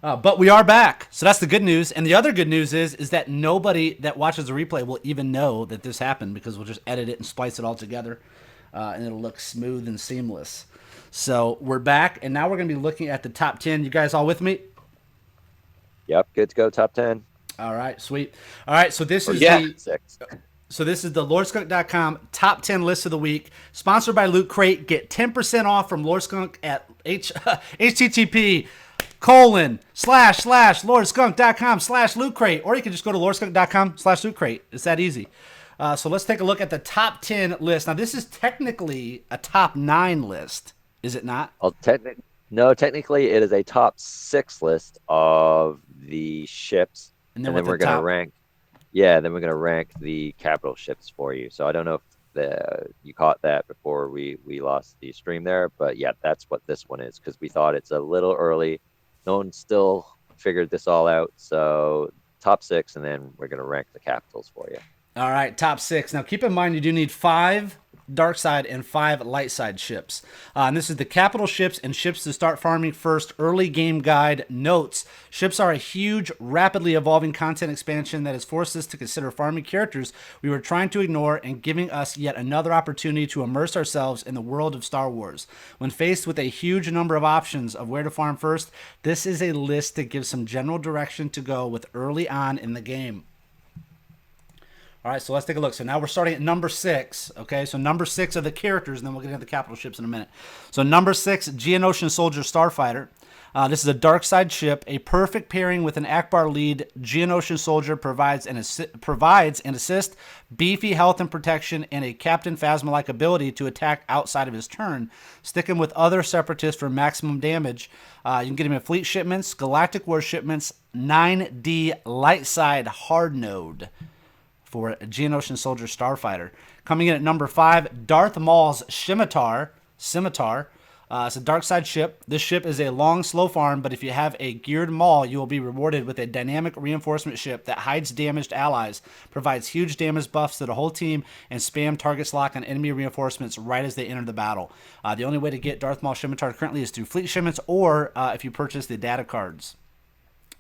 But we are back, so that's the good news. And the other good news is that nobody that watches the replay will even know that this happened because we'll just edit it and splice it all together, and it'll look smooth and seamless. So we're back, and now we're going to be looking at the top 10. You guys all with me? Yep, good to go. Top 10. All right, sweet. All right, so this Or is yeah, the six. the LordSkunk.com top 10 list of the week, sponsored by Loot Crate. Get 10% off from LordSkunk at http //lordskunk.com/loot crate, or you can just go to lordskunk.com/loot crate. It's that easy. So let's take a look at the top 10 list. Now, this is technically a top 9 list, is it not? Well, no, technically it is a top six list of the ships, And then and with then the we're gonna top. rank. Yeah, then we're gonna rank the capital ships for you. So I don't know if you caught that before we lost the stream there, but yeah, that's what this one is because we thought it's a little early. No one still figured this all out. So top six, and then we're gonna rank the capitals for you. All right, top 6. Now, keep in mind you do need 5 dark side and 5 light side ships. And this is the capital ships and ships to start farming first early game guide notes. Ships are a huge, rapidly evolving content expansion that has forced us to consider farming characters we were trying to ignore and giving us yet another opportunity to immerse ourselves in the world of Star Wars. When faced with a huge number of options of where to farm first, this is a list that gives some general direction to go with early on in the game. All right, so let's take a look. So now we're starting at number 6. Okay, so number 6 of the characters, and then we'll get into the capital ships in a minute. So number 6, Geonosian Soldier Starfighter. This is a dark side ship, a perfect pairing with an Akbar lead. Geonosian Soldier provides and assist, beefy health and protection, and a Captain Phasma-like ability to attack outside of his turn. Stick him with other separatists for maximum damage. You can get him in fleet shipments, galactic war shipments, 9D light side hard node for Geonosian Soldier Starfighter. Coming in at number 5, Darth Maul's Scimitar. It's a dark side ship. This ship is a long, slow farm, but if you have a geared Maul, you will be rewarded with a dynamic reinforcement ship that hides damaged allies, provides huge damage buffs to the whole team, and spam targets lock on enemy reinforcements right as they enter the battle. The only way to get Darth Maul Scimitar currently is through fleet shipments or if you purchase the data cards.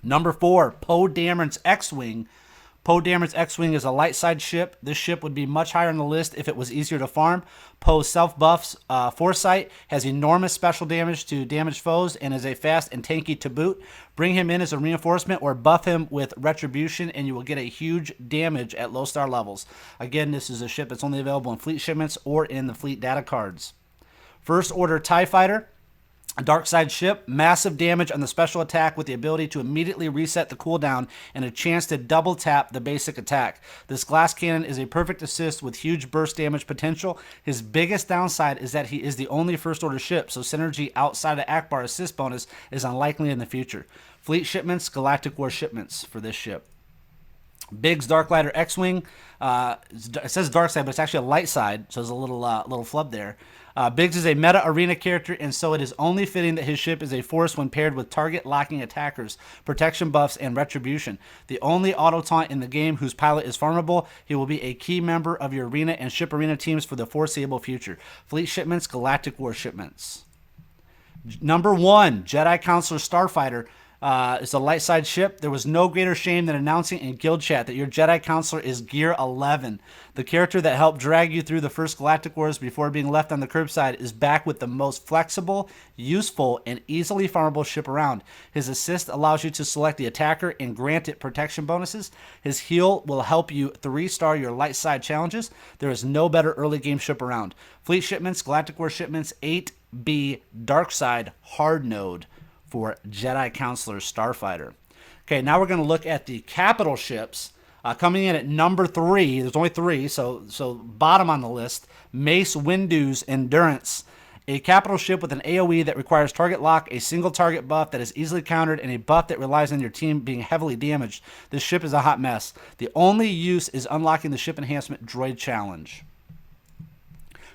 Number 4, Poe Dameron's X-Wing. Poe Dameron's X-Wing is a light side ship. This ship would be much higher on the list if it was easier to farm. Poe's self-buffs Foresight has enormous special damage to damaged foes and is a fast and tanky to boot. Bring him in as a reinforcement or buff him with Retribution and you will get a huge damage at low star levels. Again, this is a ship that's only available in fleet shipments or in the fleet data cards. First Order TIE Fighter. A dark side ship, massive damage on the special attack with the ability to immediately reset the cooldown and a chance to double tap the basic attack. This glass cannon is a perfect assist with huge burst damage potential. His biggest downside is that he is the only first order ship, so synergy outside of Akbar assist bonus is unlikely in the future. Fleet shipments, galactic war shipments for this ship. Biggs Darklighter X-Wing. It says dark side, but it's actually a light side, so there's a little flub there. Biggs is a meta arena character, and so it is only fitting that his ship is a force when paired with target locking attackers, protection buffs, and retribution. The only auto taunt in the game whose pilot is farmable, he will be a key member of your arena and ship arena teams for the foreseeable future. Fleet shipments, galactic war shipments. Number 1, Jedi Counselor Starfighter. It's a light side ship. There was no greater shame than announcing in guild chat that your Jedi Counselor is Gear 11. The character that helped drag you through the first Galactic Wars before being left on the curbside is back with the most flexible, useful, and easily farmable ship around. His assist allows you to select the attacker and grant it protection bonuses. His heal will help you 3-star your light side challenges. There is no better early game ship around. Fleet shipments, Galactic War shipments, 8B Dark Side Hard Node for Jedi Counselor Starfighter. Okay, now we're going to look at the capital ships. Coming in at number 3, there's only 3, so bottom on the list, Mace Windu's Endurance. A capital ship with an AoE that requires target lock, a single target buff that is easily countered, and a buff that relies on your team being heavily damaged. This ship is a hot mess. The only use is unlocking the ship enhancement droid challenge.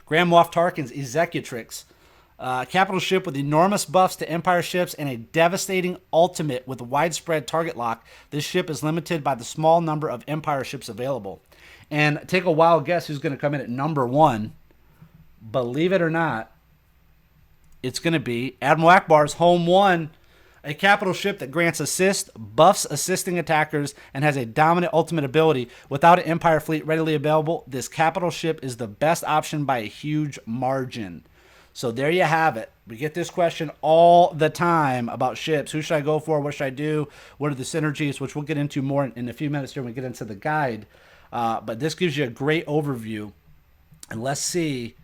Grand Moff Tarkin's Executrix. Capital ship with enormous buffs to Empire ships and a devastating ultimate with widespread target lock. This ship is limited by the small number of Empire ships available. And take a wild guess who's going to come in at number 1. Believe it or not, it's going to be Admiral Akbar's Home 1. A capital ship that grants assist, buffs assisting attackers, and has a dominant ultimate ability without an Empire fleet readily available. This capital ship is the best option by a huge margin. So there you have it. We get this question all the time about ships. Who should I go for? What should I do? What are the synergies? Which we'll get into more in a few minutes here when we get into the guide. But this gives you a great overview. And let's see.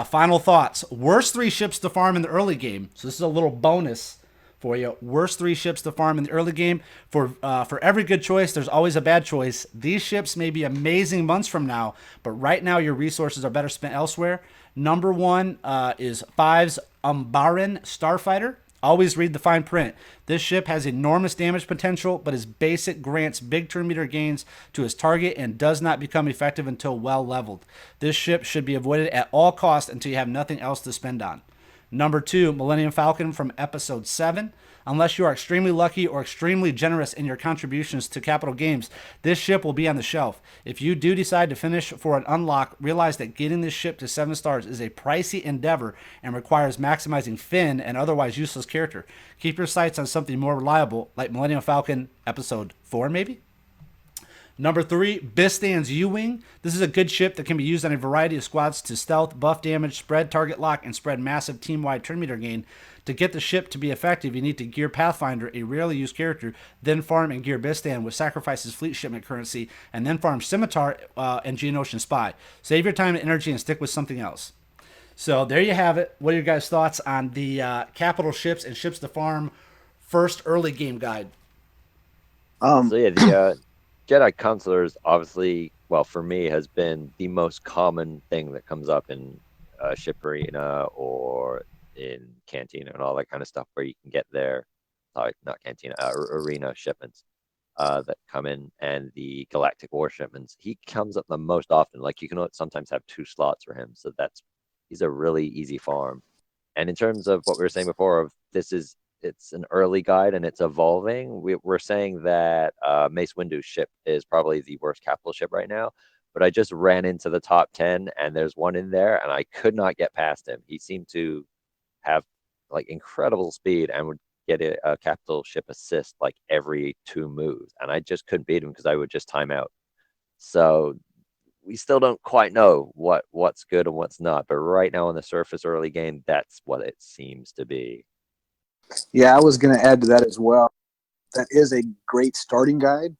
Final thoughts. Worst 3 ships to farm in the early game. So this is a little bonus for you. Worst 3 ships to farm in the early game. For every good choice, there's always a bad choice. These ships may be amazing months from now, but right now your resources are better spent elsewhere. Number 1 is 5's Umbaran Starfighter. Always read the fine print. This ship has enormous damage potential, but his basic grants big turn meter gains to his target and does not become effective until well leveled. This ship should be avoided at all costs until you have nothing else to spend on. Number 2, Millennium Falcon from Episode 7. Unless you are extremely lucky or extremely generous in your contributions to Capital Games, this ship will be on the shelf. If you do decide to finish for an unlock, realize that getting this ship to 7 stars is a pricey endeavor and requires maximizing Finn and otherwise useless character. Keep your sights on something more reliable, like Millennium Falcon Episode 4, maybe? Number 3, Bistan's U-Wing. This is a good ship that can be used on a variety of squads to stealth, buff damage, spread target lock, and spread massive team-wide turn meter gain. To get the ship to be effective, you need to gear Pathfinder, a rarely used character, then farm and gear Bistan, which sacrifices fleet shipment currency, and then farm Scimitar and Geonosian Spy. Save your time and energy and stick with something else. So there you have it. What are your guys' thoughts on the capital ships and ships to farm first early game guide? So yeah, the Jedi Counselors obviously, well, for me, has been the most common thing that comes up in Ship Arena or in Cantina and all that kind of stuff, where you can get there. Sorry, not Cantina, Arena shipments that come in, and the Galactic War shipments. He comes up the most often. Like you can sometimes have 2 slots for him, so he's a really easy farm. And in terms of what we were saying before, of it's an early guide and it's evolving. We're saying that Mace Windu's ship is probably the worst capital ship right now, but I just ran into the top 10 and there's one in there and I could not get past him. He seemed to have like incredible speed and would get a capital ship assist like every 2 moves, and I just couldn't beat him because I would just time out. So we still don't quite know what's good and what's not, but right now on the surface early game, that's what it seems to be. Yeah, I was going to add to that as well. That is a great starting guide,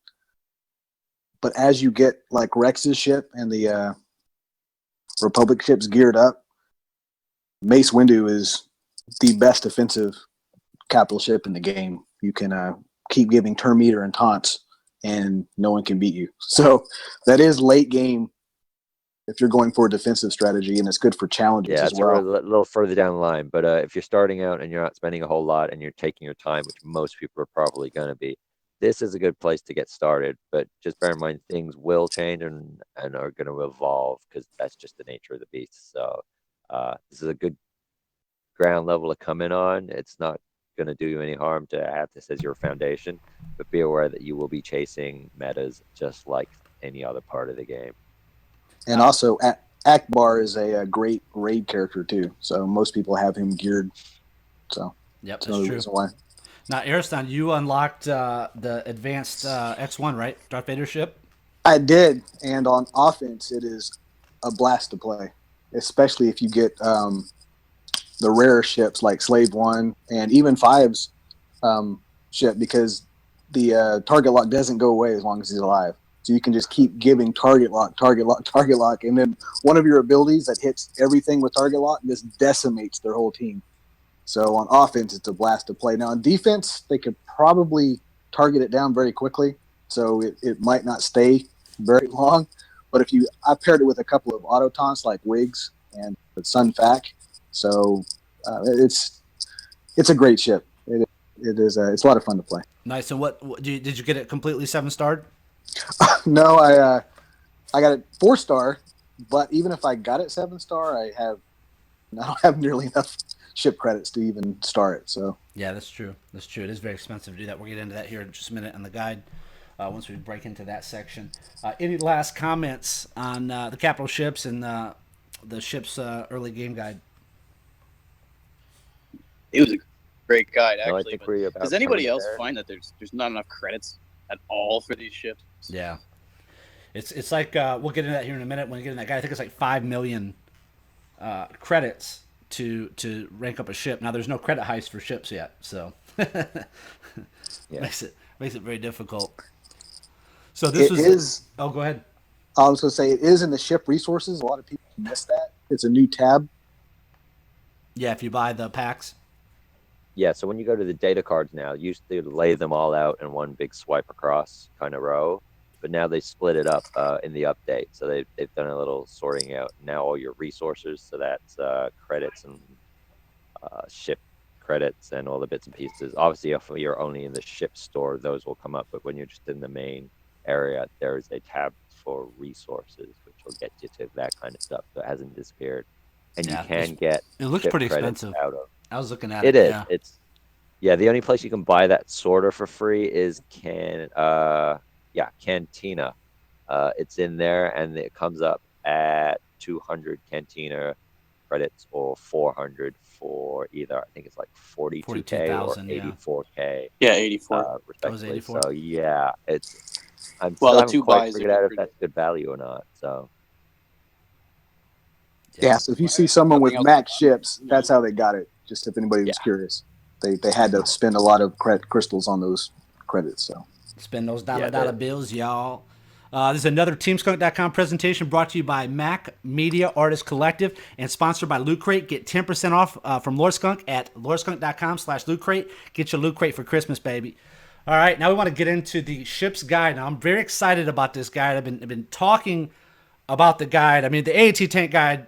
but as you get like Rex's ship and the Republic ships geared up, Mace Windu is the best offensive capital ship in the game. You can keep giving turn meter and taunts, and no one can beat you. So that is late game if you're going for a defensive strategy, and it's good for challenges as well. Yeah, it's a little further down the line, but if you're starting out and you're not spending a whole lot and you're taking your time, which most people are probably going to be, this is a good place to get started. But just bear in mind, things will change and are going to evolve because that's just the nature of the beast. So this is a good ground level to come in on. It's not going to do you any harm to have this as your foundation, but be aware that you will be chasing metas just like any other part of the game. And also, Akbar is a great raid character too, so most people have him geared. So yep, that's true. Why. Now, Ariston, you unlocked the advanced X1, right? Darth Vader ship? I did, and on offense, it is a blast to play, especially if you get the rarer ships like Slave 1 and even 5's ship, because the target lock doesn't go away as long as he's alive. So you can just keep giving target lock, and then one of your abilities that hits everything with target lock just decimates their whole team. So on offense, it's a blast to play. Now on defense, they could probably target it down very quickly, so it might not stay very long. But I paired it with a couple of auto taunts like Wigs and Sun Fac, so it's a great ship. It's a lot of fun to play. Nice. And did you get it completely 7-starred? No, I got it 4-star, but even if I got it 7-star, I don't have nearly enough ship credits to even star it. So yeah, that's true. That's true. It is very expensive to do that. We'll get into that here in just a minute on the guide. Once we break into that section, any last comments on the capital ships and the ship's early game guide? It great guide No, I actually. think But we're about does anybody coming else there. find that there's not enough credits at all for these ships? Yeah. It's like we'll get into that here in a minute when we get in that guy. I think it's like 5 million credits to rank up a ship. Now there's no credit heist for ships yet, so Yeah. makes it very difficult. So this It was is. oh, go ahead. I was going to say it is in the ship resources. A lot of people miss that. It's a new tab. Yeah, if you buy the packs. Yeah, so when you go to the data cards now, you used to lay them all out in one big swipe across kind of row, but now they split it up in the update. So they've done a little sorting out. Now all your resources, so that's credits and ship credits and all the bits and pieces. Obviously, if you're only in the ship store, those will come up, but when you're just in the main area, there is a tab for resources, which will get you to that kind of stuff. So it hasn't disappeared. And Yeah, you can get it looks ship pretty credits expensive. out of I was looking at it. it. Is. Yeah. It's the only place you can buy that sorter for free is Cantina. It's in there and it comes up at 200 Cantina credits or 400 for either I think it's like 42K or 42,000, yeah. 84K. Yeah, 84. That was Respectively. 84. So yeah, I'm Well, still the haven't two quite buys figured are out if pretty- that's good value or not. So Yeah. So if you see someone with Nothing else. max ships, that's how they got it. Just if anybody was Yeah. curious, they had to spend a lot of crystals on those credits. So Spend those Yeah, dollar that- bills, y'all. This is another TeamSkunk.com presentation brought to you by Mac Media Artist Collective and sponsored by Loot Crate. Get 10% off from Lord Skunk at lordskunk.com/Loot Crate. Get your Loot Crate for Christmas, baby. All right, now we want to get into the ship's guide. Now, I'm very excited about this guide. I've been talking about the guide. I mean, the AAT tank guide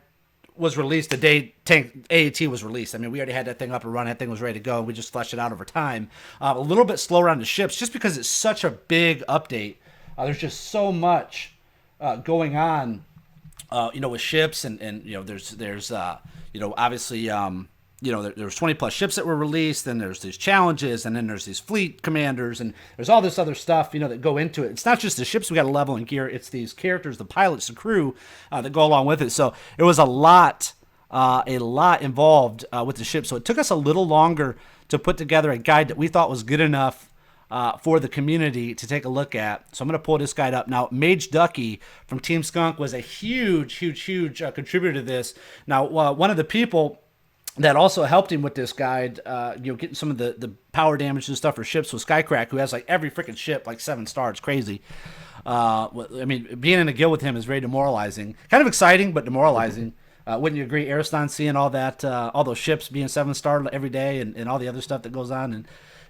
was released the day tank AAT was released. I mean, we already had that thing up and running. That thing was ready to go. We just fleshed it out over time. A little bit slower on the ships just because it's such a big update. There's just so much going on, with ships and there's obviously, there's 20 plus ships that were released. Then there's these challenges, and then there's these fleet commanders, and there's all this other stuff, that go into it. It's not just the ships we got to level and gear. It's these characters, the pilots, the crew that go along with it. So it was a lot involved with the ship. So it took us a little longer to put together a guide that we thought was good enough for the community to take a look at. So I'm going to pull this guide up. Now, Mage Ducky from Team Skunk was a huge contributor to this. Now, one of the people that also helped him with this guide, getting some of the power damage and stuff for ships was Skycrack, who has like every freaking ship, like 7 stars. Crazy. I mean, being in a guild with him is very demoralizing. Kind of exciting, but demoralizing. Wouldn't you agree, Ariston, seeing all that, all those ships being 7-star every day and all the other stuff that goes on, and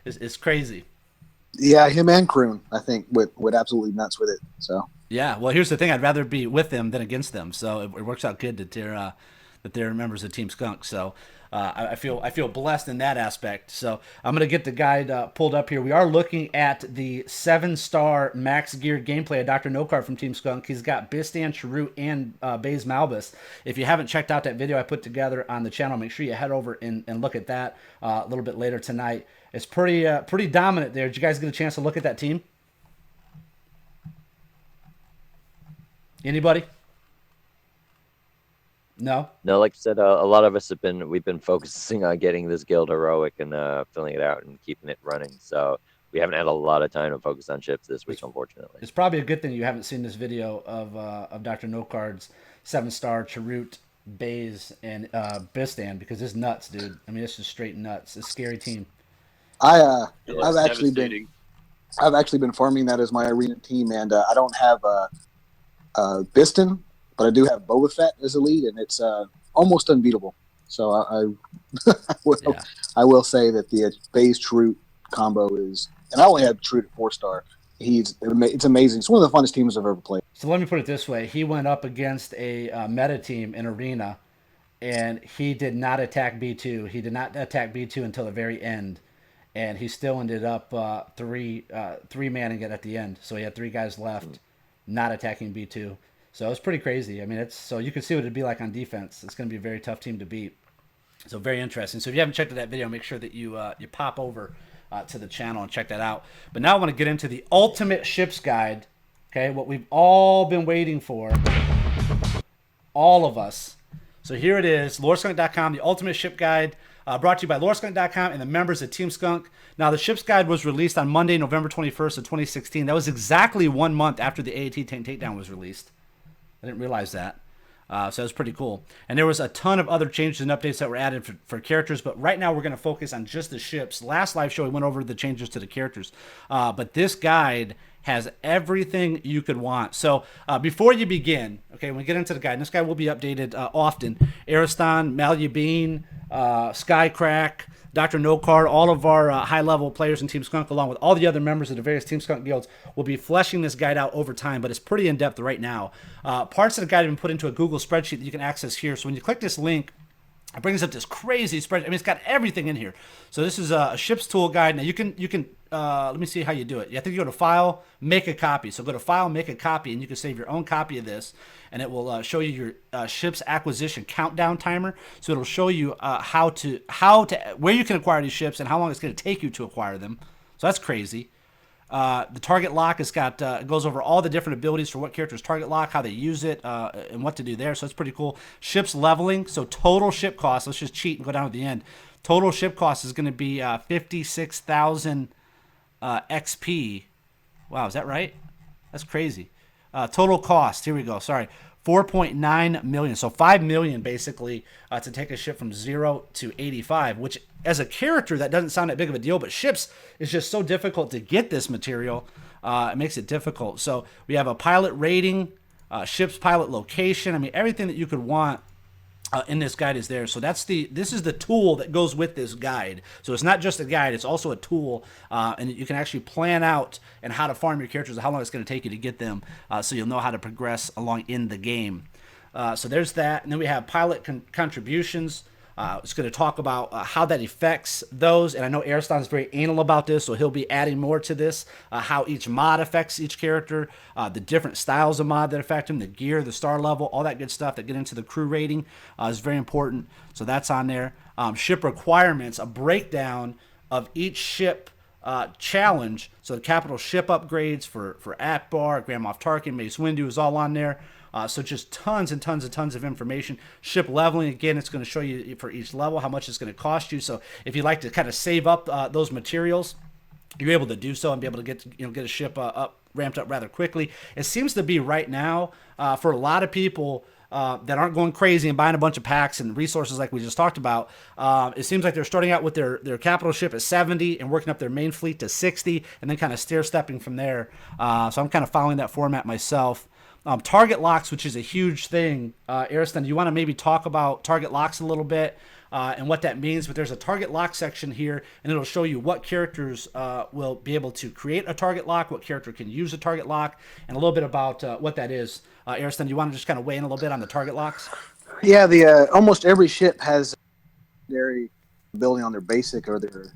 it's crazy. yeah, him and Kroon, I think, would absolutely nuts with it. So Yeah, well, here's the thing: I'd rather be with them than against them. So it works out good that they're members of Team Skunk. So I feel blessed in that aspect. So I'm gonna get the guide pulled up here. We are looking at the 7-star max geared gameplay of Dr. No Card from Team Skunk. He's got Bistan, Chirrut, and Baze Malbus. If you haven't checked out that video I put together on the channel, make sure you head over and look at that a little bit later tonight. It's pretty dominant there. Did you guys get a chance to look at that team? Anybody? No? No, like I said, a lot of us we've been focusing on getting this guild heroic and filling it out and keeping it running. So we haven't had a lot of time to focus on ships this week, unfortunately. It's probably a good thing you haven't seen this video of Dr. No Card's 7-star Chirrut, Baze, and Bistan, because it's nuts, dude. I mean, it's just straight nuts. It's a scary team. I've It's actually devastating. been farming that as my arena team, and I don't have Biston, but I do have Boba Fett as a lead, and it's almost unbeatable. So Yeah. I will say that the Baze Chirrut combo is, and I only have Chirrut at 4-star. It's amazing. It's one of the funnest teams I've ever played. So let me put it this way. He went up against a meta team in Arena, and he did not attack B2. He did not attack B2 until the very end. And he still ended up three-manning it at the end. So he had 3 guys left not attacking B2. So it's pretty crazy. I mean, so you can see what it'd be like on defense. It's going to be a very tough team to beat. So very interesting. So if you haven't checked out that video, make sure that you pop over to the channel and check that out. But now I want to get into the ultimate ships guide. Okay, what we've all been waiting for, all of us. So here it is, lordskunk.com, the ultimate ship guide. Brought to you by LoreSkunk.com and the members of Team Skunk. Now, the ship's guide was released on Monday, November 21st of 2016. That was exactly 1 month after the AAT Tank Takedown was released. I didn't realize that. So that was pretty cool. And there was a ton of other changes and updates that were added for characters, but right now we're going to focus on just the ships. Last live show, we went over the changes to the characters. But this guide has everything you could want. So before you begin, okay, when we get into the guide, and this guide will be updated often. Ariston, Malubine, Skycrack, Dr. No Card, all of our high-level players in Team Skunk, along with all the other members of the various Team Skunk guilds, will be fleshing this guide out over time, but it's pretty in-depth right now. Parts of the guide have been put into a Google spreadsheet that you can access here. So when you click this link, it brings up this crazy spreadsheet. I mean, it's got everything in here. So this is a ship's tool guide. Now you can let me see how you do it. I think you go to File, Make a Copy. So go to File, Make a Copy, and you can save your own copy of this, and it will show you your ship's acquisition countdown timer. So it'll show you where you can acquire these ships and how long it's going to take you to acquire them. So that's crazy. The target lock has got it goes over all the different abilities for what characters target lock, how they use it, and what to do there. So it's pretty cool. Ships leveling. So total ship cost. Let's just cheat and go down to the end. Total ship cost is going to be 56,000 XP. Wow, is that right? That's crazy. Total cost. Here we go. Sorry. 4.9 million. So 5 million basically to take a ship from 0 to 85, which as a character, that doesn't sound that big of a deal, but ships is just so difficult to get this material. It makes it difficult. So we have a pilot rating, ship's pilot location. I mean, everything that you could want in this guide is there. So this is the tool that goes with this guide. So it's not just a guide, it's also a tool, and you can actually plan out and how to farm your characters and how long it's going to take you to get them, so you'll know how to progress along in the game. So there's that. And then we have pilot contributions. It's going to talk about how that affects those, and I know Ariston is very anal about this, so he'll be adding more to this, how each mod affects each character, the different styles of mod that affect him, the gear, the star level, all that good stuff that get into the crew rating is very important, so that's on there. Ship requirements, a breakdown of each ship challenge, so the capital ship upgrades for Akbar, Grand Moff Tarkin, Mace Windu is all on there. So just tons and tons and tons of information. Ship leveling, again, it's going to show you for each level how much it's going to cost you. So if you'd like to kind of save up those materials, you're able to do so and be able to get a ship ramped up rather quickly. It seems to be right now for a lot of people that aren't going crazy and buying a bunch of packs and resources like we just talked about. It seems like they're starting out with their capital ship at 70 and working up their main fleet to 60 and then kind of stair-stepping from there. So I'm kind of following that format myself. Target locks, which is a huge thing. Ariston, do you want to maybe talk about target locks a little bit and what that means? But there's a target lock section here, and it'll show you what characters will be able to create a target lock, what character can use a target lock, and a little bit about what that is. Ariston, do you want to just kind of weigh in a little bit on the target locks? Yeah, the almost every ship has their ability on their basic or their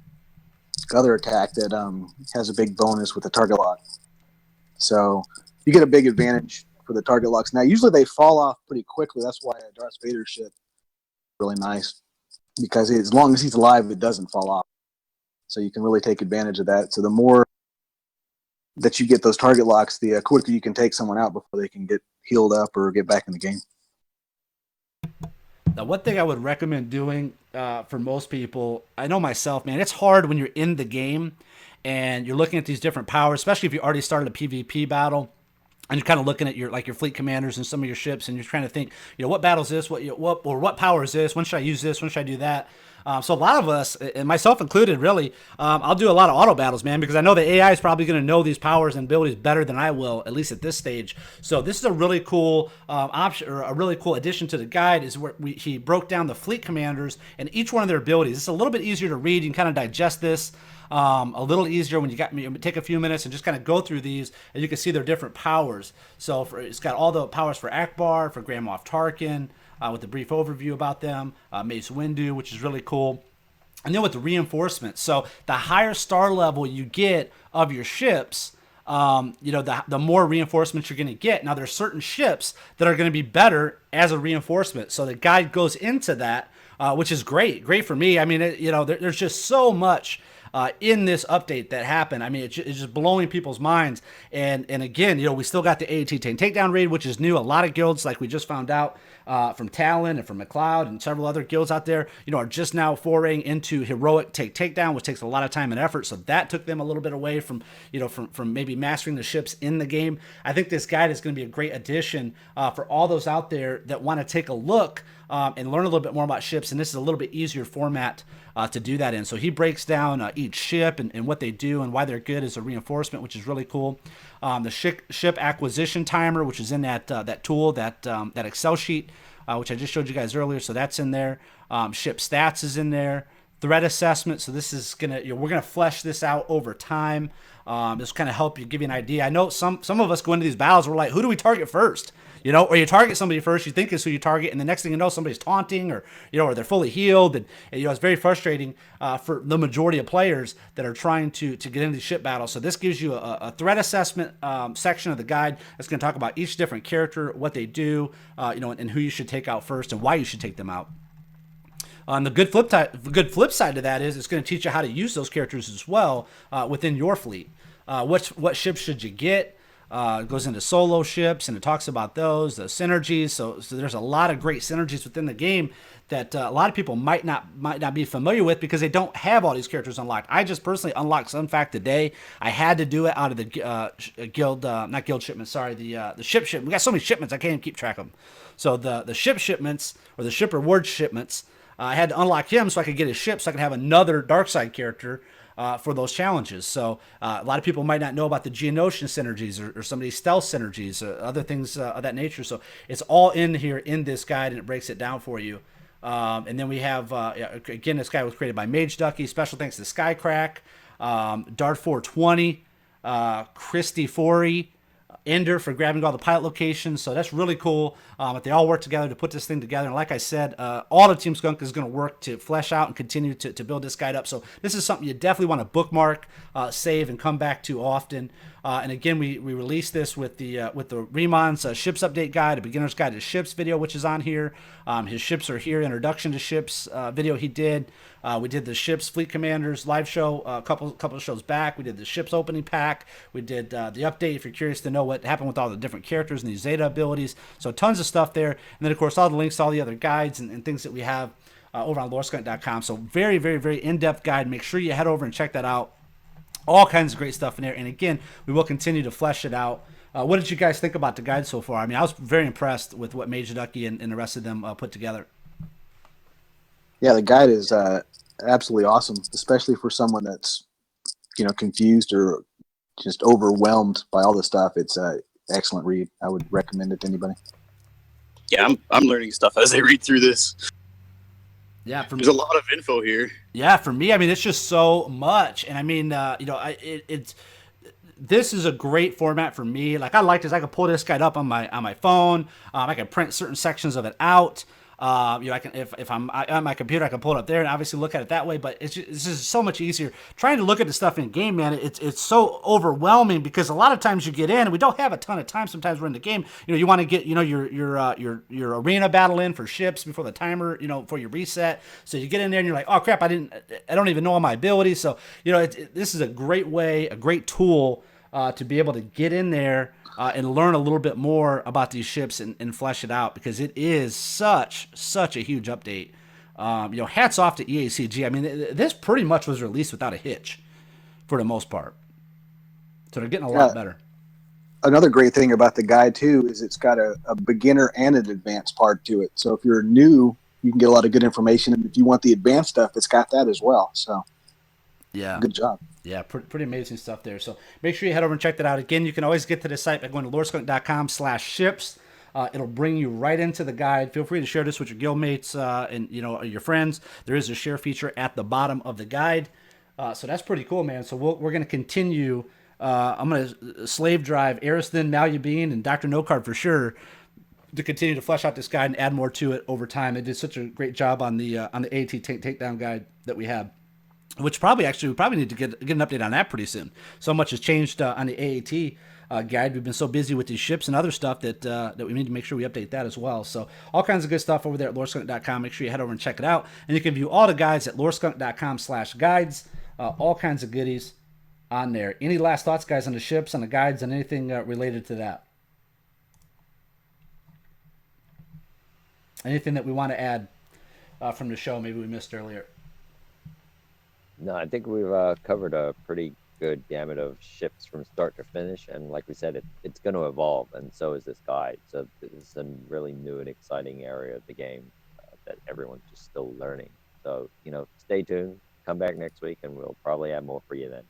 other attack that has a big bonus with the target lock. So you get a big advantage for the target locks. Now, usually they fall off pretty quickly. That's why a Darth Vader ship is really nice, because as long as he's alive, it doesn't fall off. So you can really take advantage of that. So the more that you get those target locks, the quicker you can take someone out before they can get healed up or get back in the game. Now, one thing I would recommend doing for most people, I know myself, man, it's hard when you're in the game and you're looking at these different powers, especially if you already started a PvP battle. And you're kind of looking at your fleet commanders and some of your ships, and you're trying to think, what battle is this? What power is this? When should I use this? When should I do that? So a lot of us, and myself included, really, I'll do a lot of auto battles, man, because I know the AI is probably going to know these powers and abilities better than I will, at least at this stage. So this is a really cool option, or a really cool addition to the guide, is where he broke down the fleet commanders and each one of their abilities. It's a little bit easier to read. You can kind of digest this a little easier when you take a few minutes and just kind of go through these, and you can see their different powers. So it's got all the powers for Akbar, for Grand Moff Tarkin, with a brief overview about them, Mace Windu, which is really cool. And then with the reinforcements, so the higher star level you get of your ships, the more reinforcements you're going to get. Now, there's certain ships that are going to be better as a reinforcement. So the guide goes into that, which is great for me. I mean, there's just so much in this update that happened. I mean, it's just blowing people's minds. And again, we still got the AAT tank takedown raid, which is new. A lot of guilds, like we just found out from Talon and from McLeod and several other guilds out there, are just now foraying into heroic takedown, which takes a lot of time and effort. So that took them a little bit away from from maybe mastering the ships in the game. I think this guide is going to be a great addition for all those out there that want to take a look and learn a little bit more about ships. And this is a little bit easier format to do that in. So he breaks down each ship and what they do and why they're good as a reinforcement, which is really cool. The ship acquisition timer, which is in that tool, that Excel sheet, which I just showed you guys earlier. So that's in there. Ship stats is in there. Threat assessment. So this is we're gonna flesh this out over time. This kind of help you, give you an idea. I know some of us go into these battles, we're like, who do we target first? Or you target somebody first, you think is who you target, and the next thing you know, somebody's taunting, or or they're fully healed, and it's very frustrating for the majority of players that are trying to get into the ship battle. So this gives you a threat assessment section of the guide that's going to talk about each different character, what they do, and who you should take out first and why you should take them out. On the good flip side to that is it's going to teach you how to use those characters as well within your fleet. What ships should you get? It goes into solo ships and it talks about those, the synergies. So there's a lot of great synergies within the game that a lot of people might not be familiar with because they don't have all these characters unlocked. I just personally unlocked Sunfact today. I had to do it out of the guild, not guild shipments. Sorry, the ship shipment. We got so many shipments I can't even keep track of them. So the ship shipments or the ship reward shipments. I had to unlock him so I could get his ship, so I could have another Darkside character for those challenges. So a lot of people might not know about the Geonosian synergies or some of these stealth synergies, other things of that nature. So it's all in here in this guide, and it breaks it down for you. And then we have, again, this guy was created by Mage Ducky. Special thanks to Skycrack, Dart 420, Christy Forey, Ender for grabbing all the pilot locations. So that's really cool. But they all work together to put this thing together. And like I said, all the Team Skunk is going to work to flesh out and continue to build this guide up. So this is something you definitely want to bookmark, save, and come back to often. And again, we released this with the Remon's ships update guide, a beginner's guide to ships video, which is on here. His ships are here. Introduction to ships video he did. We did the ships fleet commanders live show a couple of shows back. We did the ships opening pack. We did the update if you're curious to know what happened with all the different characters and these Zeta abilities. So tons of stuff there. And then of course all the links to all the other guides and things that we have over on loreskunt.com. So very, very, very in-depth guide. Make sure you head over and check that out. All kinds of great stuff in there. And again, we will continue to flesh it out. What did you guys think about the guide so far? I mean, I was very impressed with what Mage Ducky and the rest of them put together. Yeah, the guide is absolutely awesome, especially for someone that's confused or just overwhelmed by all this stuff. It's an excellent read. I would recommend it to anybody. Yeah, I'm learning stuff as I read through this. Yeah, there's a lot of info here. Yeah, for me, I mean, it's just so much, and I mean, this is a great format for me. Like, I like this. I can pull this guide up on my phone. I can print certain sections of it out. I can if I'm on my computer, I can pull it up there and obviously look at it that way. But it's just so much easier trying to look at the stuff in game, man. It's so overwhelming because a lot of times you get in and we don't have a ton of time. Sometimes we're in the game. You want to get your arena battle in for ships before the timer, for your reset. So you get in there and you're like, oh crap, I don't even know all my abilities. So this is a great way, a great tool to be able to get in there. And learn a little bit more about these ships and flesh it out because it is such a huge update. Hats off to EACG. I mean, this pretty much was released without a hitch for the most part. So they're getting a lot better. Another great thing about the guide, too, is it's got a beginner and an advanced part to it. So if you're new, you can get a lot of good information. And if you want the advanced stuff, it's got that as well. So yeah, good job. Yeah, pretty amazing stuff there. So make sure you head over and check that out. Again, you can always get to the site by going to loreskunt.com/ships. It'll bring you right into the guide. Feel free to share this with your guildmates and your friends. There is a share feature at the bottom of the guide. So that's pretty cool, man. So we're going to continue. I'm going to slave drive Ariston, Malubine, and Dr. No Card for sure to continue to flesh out this guide and add more to it over time. They did such a great job on the AAT takedown guide that we have. Which we probably need to get an update on that pretty soon. So much has changed on the AAT guide. We've been so busy with these ships and other stuff that we need to make sure we update that as well. So all kinds of good stuff over there at loreskunt.com. Make sure you head over and check it out. And you can view all the guides at loreskunt.com/guides. all kinds of goodies on there. Any last thoughts, guys, on the ships, on the guides, and anything related to that? Anything that we want to add from the show maybe we missed earlier? No, I think we've covered a pretty good gamut of ships from start to finish, and like we said, it's going to evolve, and so is this guide. So this is a really new and exciting area of the game that everyone's just still learning. So stay tuned. Come back next week, and we'll probably have more for you then.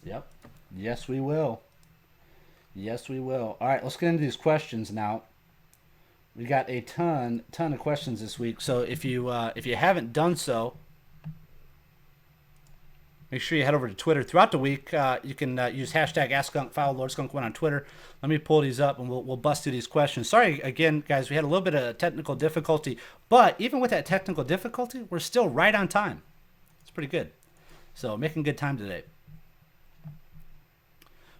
Yep. Yes, we will. Yes, we will. All right, let's get into these questions now. We got a ton of questions this week. So if you haven't done so, make sure you head over to Twitter throughout the week. You can use hashtag AskSkunk, follow Lord Skunk 1 on Twitter. Let me pull these up and we'll bust through these questions. Sorry again, guys, we had a little bit of technical difficulty, but even with that technical difficulty, we're still right on time. It's pretty good. So making good time today.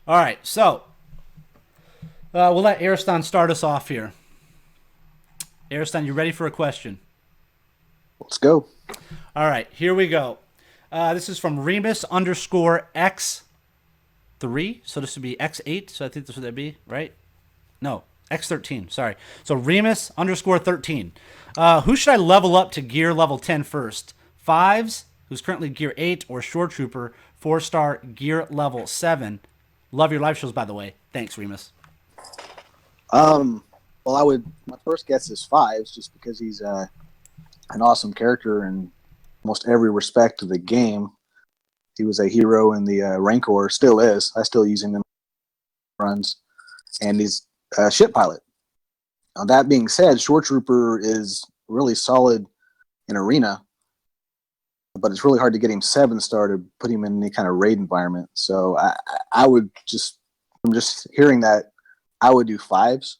All right, so we'll let Ariston start us off here. Ariston, you ready for a question? Let's go. All right, here we go. This is from Remus_X3. So this would be X8. So I think this would be, right? No, X13. Sorry. So Remus_13. Who should I level up to gear level 10 first? Fives, who's currently gear 8, or Shore Trooper, 4-star gear level 7. Love your live shows, by the way. Thanks, Remus. Well, my first guess is Fives, just because he's an awesome character in almost every respect of the game. He was a hero in the Rancor, still is. I still use him in runs, and he's a ship pilot. Now, that being said, Shore Trooper is really solid in arena, but it's really hard to get him 7-star to put him in any kind of raid environment. So I would from just hearing that, I would do Fives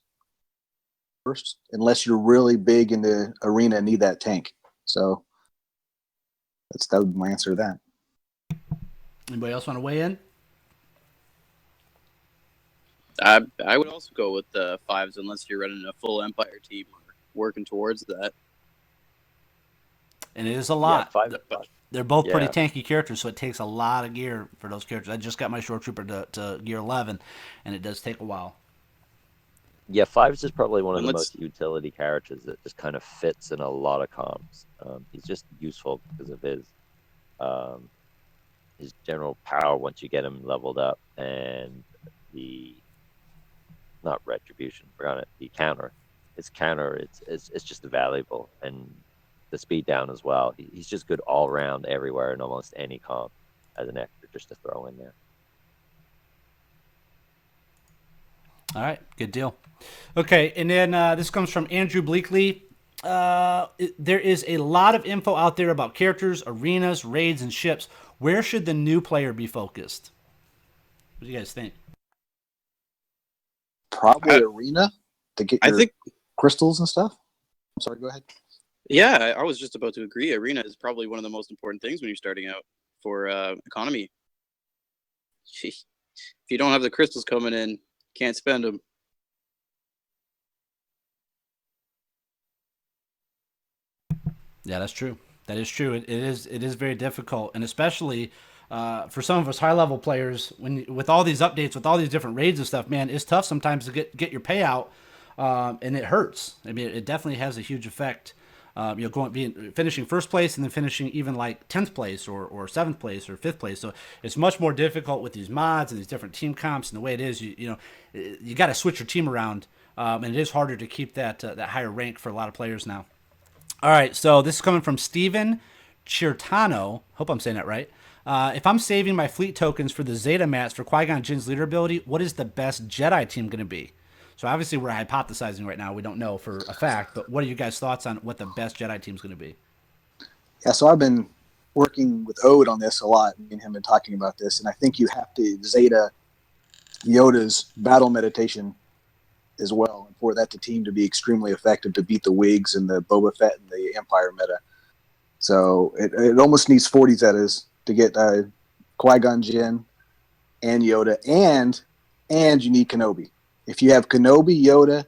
first, unless you're really big in the arena and need that tank. So that would be my answer to that. Anybody else want to weigh in? I would also go with the Fives, unless you're running a full Empire team or working towards that. And it is a lot. Yeah, five. They're both pretty Yeah. tanky characters, so it takes a lot of gear for those characters. I just got my Shore Trooper to gear 11, and it does take a while. Yeah, Fives is probably one of And the let's- most utility characters that just kind of fits in a lot of comps. He's just useful because of his general power once you get him leveled up, and the not retribution, forgot it, the counter. His counter, it's just valuable, and the speed down as well. He's just good all around everywhere in almost any comp as an extra just to throw in there. All right, good deal. Okay, and then this comes from Andrew Bleakley. There is a lot of info out there about characters, arenas, raids, and ships. Where should the new player be focused? What do you guys think? Probably arena to get I your think, crystals and stuff. I'm sorry, go ahead. yeah, I was just about to agree. Arena is probably one of the most important things when you're starting out for economy. If you don't have the crystals coming in, can't spend them. Yeah, that's true. That is true. It is very difficult, and especially for some of us high level players, with all these updates, with all these different raids and stuff, man, it's tough sometimes to get your payout, and it hurts. I mean, it definitely has a huge effect. Finishing first place and then finishing even like 10th place or 7th place or 5th place. So it's much more difficult with these mods and these different team comps and the way it is. You got to switch your team around, and it is harder to keep that higher rank for a lot of players now. All right, so this is coming from Steven Chirtano. Hope I'm saying that right. If I'm saving my fleet tokens for the Zeta mats for Qui-Gon Jinn's leader ability, what is the best Jedi team going to be? So obviously we're hypothesizing right now. We don't know for a fact, but what are you guys' thoughts on what the best Jedi team is going to be? Yeah, so I've been working with Ode on this a lot. Me and him been talking about this, and I think you have to Zeta Yoda's battle meditation as well, and for that team to be extremely effective to beat the Wigs and the Boba Fett and the Empire meta. So it almost needs 40 Zetas to get Qui-Gon Jinn and Yoda, and you need Kenobi. If you have Kenobi, Yoda,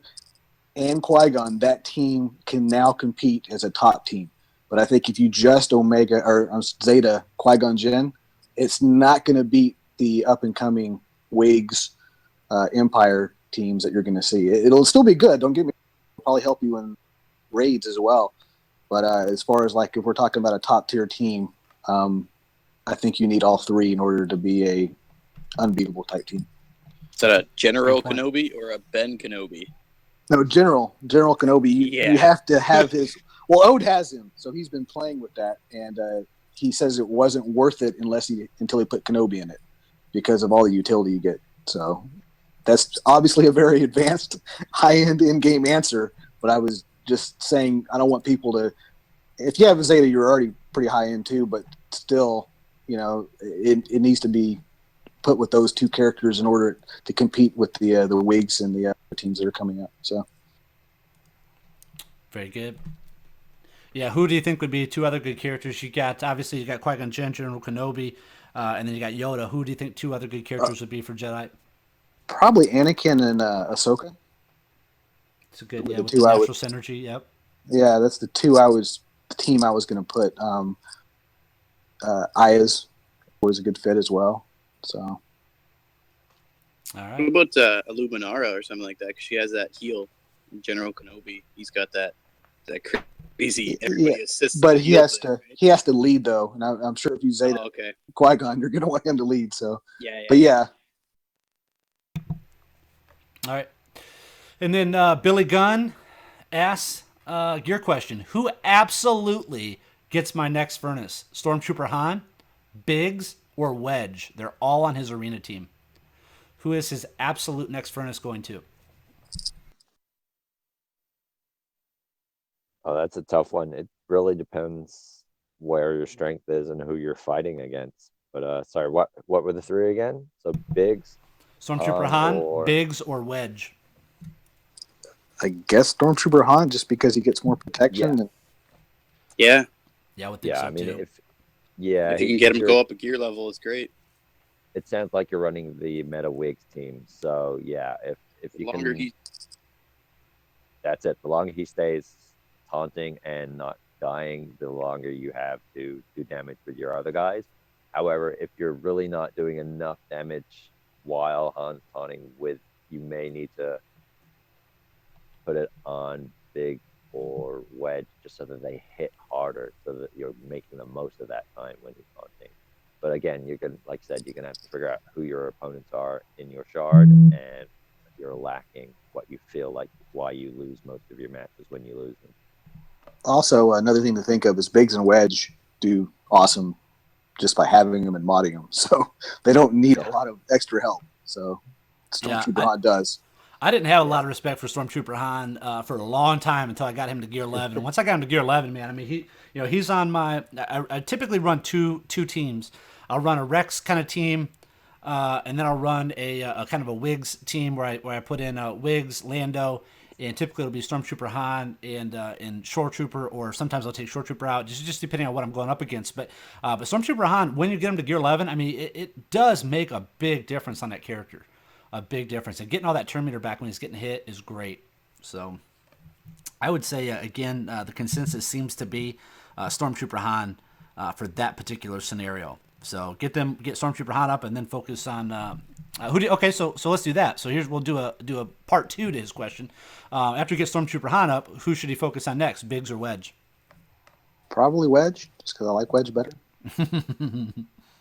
and Qui-Gon, that team can now compete as a top team. But I think if you just Omega or Zeta Qui-Gon Jinn, it's not going to beat the up and coming Wigs Empire teams that you're going to see. It'll still be good. Don't get me. It'll probably help you in raids as well. But as far as like if we're talking about a top tier team, I think you need all three in order to be a unbeatable type team. Is that a General Good point. Kenobi or a Ben Kenobi? No, General Kenobi. Yeah. You have to have his. Well, Ode has him, so he's been playing with that, and he says it wasn't worth it until he put Kenobi in it because of all the utility you get. So that's obviously a very advanced, high-end in-game answer. But I was just saying I don't want people to. If you have a Zeta, you're already pretty high-end too, but still, it needs to be put with those two characters in order to compete with the Wigs and the teams that are coming up. So Very good. Yeah, who do you think would be two other good characters? You got Qui-Gon Jinn, General Kenobi, and then you got Yoda. Who do you think two other good characters would be for Jedi? probably Anakin and Ahsoka. It's a good, The with two the I natural would- synergy. Yep. Yeah, that's the team I was going to put. Aya's was a good fit as well. So All What right. about Illuminara or something like that? Because she has that heel. General Kenobi, he's got that crazy. Everybody assists. but the he heel has thing, to right? he has to lead though, and I'm sure if you Zeta Oh, okay. Qui-Gon, you're going to want him to lead. So, Yeah. but yeah, All right. And then Billy Gunn asks your question: who absolutely gets my next furnace? Stormtrooper Han, Biggs, or Wedge? They're all on his arena team. Who is his absolute next furnace going to? Oh, that's a tough one. It really depends where your strength is and who you're fighting against. But sorry, what were the three again? So Biggs, Stormtrooper Han, or Biggs, or Wedge? I guess Stormtrooper Han just because he gets more protection. Yeah. And Yeah. Yeah, I would think yeah, so I mean too. if yeah, If you can get him to you're- go up a gear level, it's great. it sounds like you're running the Meta Wigs team. So yeah, if The you longer can, he, that's it. The longer he stays taunting and not dying, the longer you have to do damage with your other guys. However, if you're really not doing enough damage while Han's taunting with, you may need to put it on Big or Wedge just so that they hit harder, so that you're making the most of that time when you're taunting. But again, you're gonna, like I said, you're gonna have to figure out who your opponents are in your shard, and you're lacking what you feel like why you lose most of your matches when you lose them. also, another thing to think of is Biggs and Wedge do awesome just by having them and modding them. So they don't need a lot of extra help. So Stormtrooper Han does. I didn't have a lot of respect for Stormtrooper Han for a long time until I got him to Gear 11. And once I got him to Gear 11, man, I mean, he's on my. I typically run two teams. I'll run a Rex kind of team, and then I'll run a kind of a Wigs team where I put in Wigs, Lando, and typically it'll be Stormtrooper Han and Shore Trooper, or sometimes I'll take Shore Trooper out, just depending on what I'm going up against. But Stormtrooper Han, when you get him to Gear 11, I mean, it does make a big difference on that character. A big difference. And getting all that turn meter back when he's getting hit is great. So I would say, again, the consensus seems to be Stormtrooper Han for that particular scenario. So get Stormtrooper Han up and then focus on okay, so let's do that. So we'll do a part 2 to his question. After you get Stormtrooper Han up, who should he focus on next, Biggs or Wedge? Probably Wedge, just because I like Wedge better.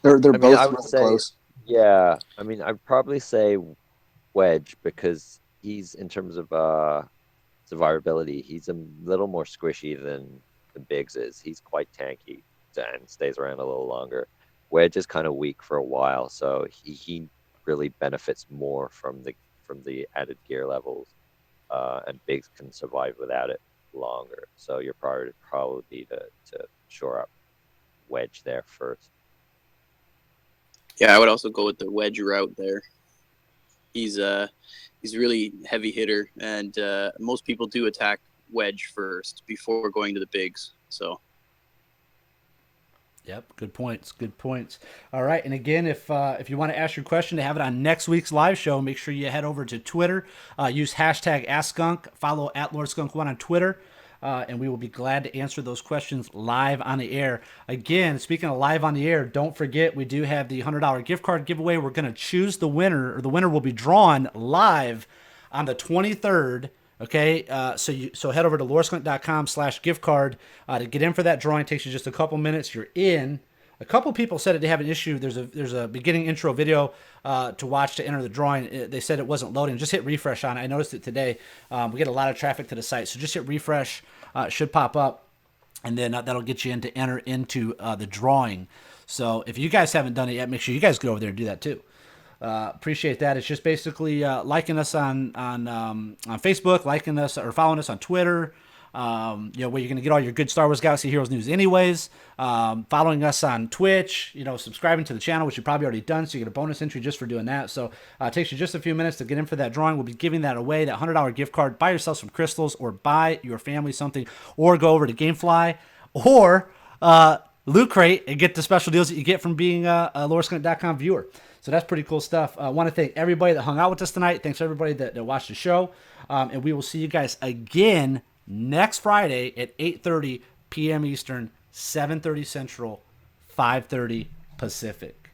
They're both I would really say, close. yeah, I mean, I'd probably say Wedge, because he's, in terms of survivability, he's a little more squishy than the Biggs is. He's quite tanky and stays around a little longer. Wedge is kind of weak for a while, so he really benefits more from the added gear levels, and Biggs can survive without it longer. So your priority would probably be to shore up Wedge there first. yeah, I would also go with the Wedge route there. He's really heavy hitter, and most people do attack Wedge first before going to the Bigs. So Yep, good points. Good points. All right, and again, if you want to ask your question to have it on next week's live show, make sure you head over to Twitter. Use hashtag AskSkunk. Follow at LordSkunk1 on Twitter, and we will be glad to answer those questions live on the air. Again, speaking of live on the air, don't forget we do have the $100 gift card giveaway. We're going to choose the winner, or the winner will be drawn live on the 23rd. Okay, so head over to lordskunk.com/gift card to get in for that drawing. It takes you just a couple minutes. You're in. A couple people said that they have an issue. There's a beginning intro video to watch to enter the drawing. They said it wasn't loading. Just hit refresh on it. I noticed it today. We get a lot of traffic to the site, so just hit refresh. It should pop up, and then that'll get you in to enter into the drawing. So if you guys haven't done it yet, make sure you guys go over there and do that too. Appreciate that. It's just basically liking us on Facebook, liking us or following us on Twitter. Where you're going to get all your good Star Wars Galaxy Heroes news anyways. Following us on Twitch, subscribing to the channel, which you've probably already done, so you get a bonus entry just for doing that. So it takes you just a few minutes to get in for that drawing. We'll be giving that away, that $100 gift card. Buy yourself some crystals or buy your family something, or go over to Gamefly or Loot Crate and get the special deals that you get from being a LordSkunk.com viewer. So that's pretty cool stuff. I want to thank everybody that hung out with us tonight. Thanks everybody that watched the show. And we will see you guys again next Friday at 8:30 p.m. Eastern, 7:30 Central, 5:30 Pacific.